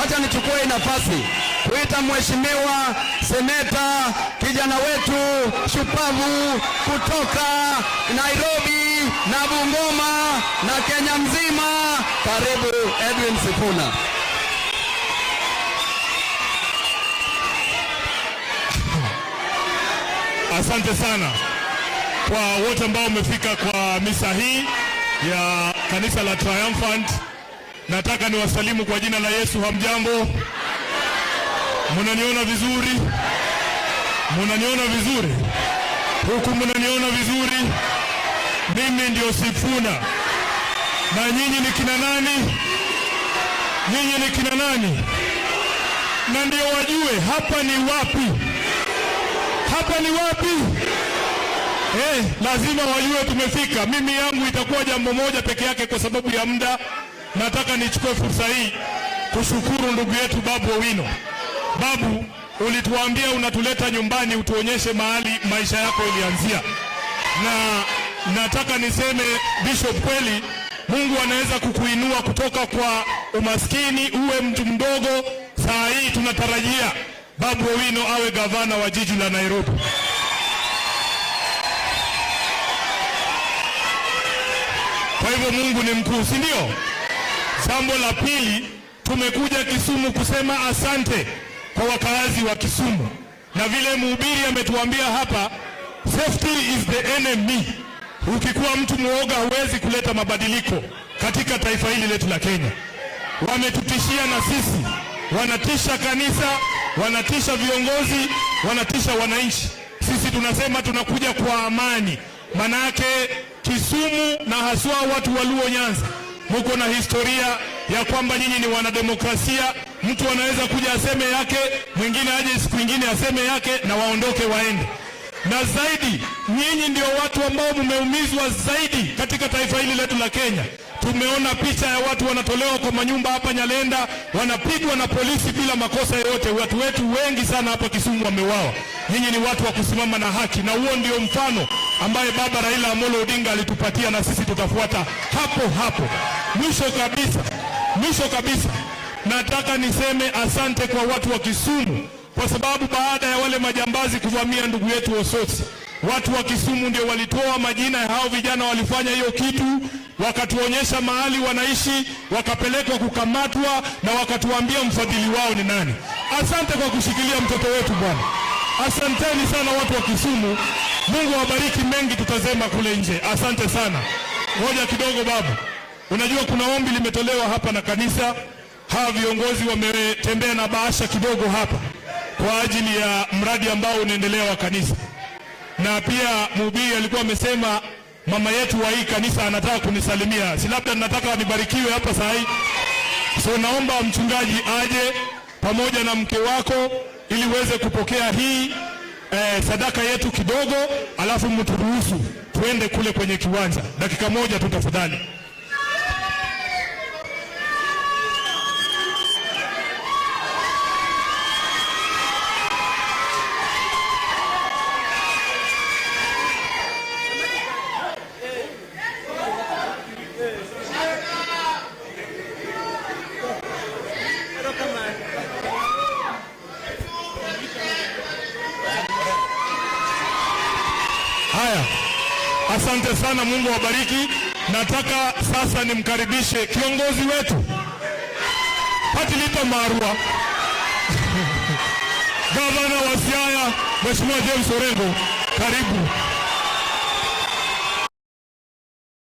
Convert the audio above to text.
wacha nichukue nafasi kuita mheshimiwa seneta, kijana wetu shupavu kutoka Nairobi na Bungoma na Kenya mzima. Karibu Edwin Sifuna. Asante sana kwa wote ambao wamefika kwa misa hii ya kanisa la Triumphant. Nataka niwasalimu kwa jina la Yesu. Hamjambo? Mnaniona vizuri? Mnaniona vizuri? Huku mnaniona vizuri? Mimi ndio Sifuna. Na nyinyi ni kina nani? Nyinyi ni kina nani? Na ndio wajue hapa ni wapi? Hapa ni wapi? Lazima wajue tumefika. Mimi yangu itakuwa jambo moja peke yake kwa sababu ya muda. Nataka nichukue fursa hii kushukuru ndugu yetu Babu Owino. Babu, ulituambia unatuleta nyumbani utuonyeshe mahali maisha yako ilianzia. Na nataka niseme Bishop, kweli Mungu anaweza kukuinua kutoka kwa umaskini uwe mtu mdogo. Saa hii tunatarajia Babu Owino awe gavana wa jiji la Nairobi. Kwa hivyo Mungu ni mkuu, si ndio? Jambo la pili, tumekuja Kisumu kusema asante kwa wakazi wa Kisumu. Na vile mhubiri ametuambia hapa, safety is the enemy. Ukikuwa mtu muoga huwezi kuleta mabadiliko katika taifa hili letu la Kenya. Wametutishia na sisi, wanatisha kanisa, wanatisha viongozi, wanatisha wananchi. Sisi tunasema tunakuja kwa amani. Manake Kisumu na haswa watu wa Luo Nyanza, mko na historia ya kwamba nyinyi ni wanademokrasia. Mtu anaweza kuja aseme yake, mwingine aje siku nyingine aseme yake na waondoke waende. Na zaidi, nyinyi ndio watu ambao mmeumizwa zaidi katika taifa hili letu la Kenya. Tumeona picha ya watu wanatolewa kwa manyumba hapa Nyalenda, wanapigwa na polisi bila makosa yoyote. Watu wetu wengi sana hapa Kisumu wameuawa. Nyinyi ni watu wa kusimama na haki, na huo ndio mfano ambaye Baba Raila Amolo Odinga alitupatia, na sisi tutafuata hapo hapo. Mwisho kabisa, nataka niseme asante kwa watu wa Kisumu, kwa sababu baada ya wale majambazi kuvamia ndugu yetu Osotsi, watu wa Kisumu ndio walitoa majina ya hao vijana walifanya hiyo kitu, wakatuonyesha mahali wanaishi, wakapelekwa kukamatwa na wakatuambia mfadhili wao ni nani. Asante kwa kushikilia mtoto wetu bwana. Asanteni sana watu wa Kisumu. Mungu awabariki, mengi tutasema kule nje. Asante sana. Ngoja kidogo babu. Unajua kuna ombi limetolewa hapa na kanisa. Hawa viongozi wametembea na bahasha kidogo hapa kwa ajili ya mradi ambao unaendelea wa kanisa. Na pia mhubiri alikuwa amesema mama yetu wa hii kanisa anataka kunisalimia. Si labda nataka nibarikiwe hapa saa hii. So naomba mchungaji aje pamoja na mke wako ili uweze kupokea hii sadaka yetu kidogo, alafu mturuhusu tuende kule kwenye kiwanja. Dakika moja tu tafadhali. Haya, asante sana, Mungu awabariki. Nataka sasa nimkaribishe kiongozi wetu Patilita Marua Gavana wa Siaya, Mheshimiwa James Orengo. Karibu.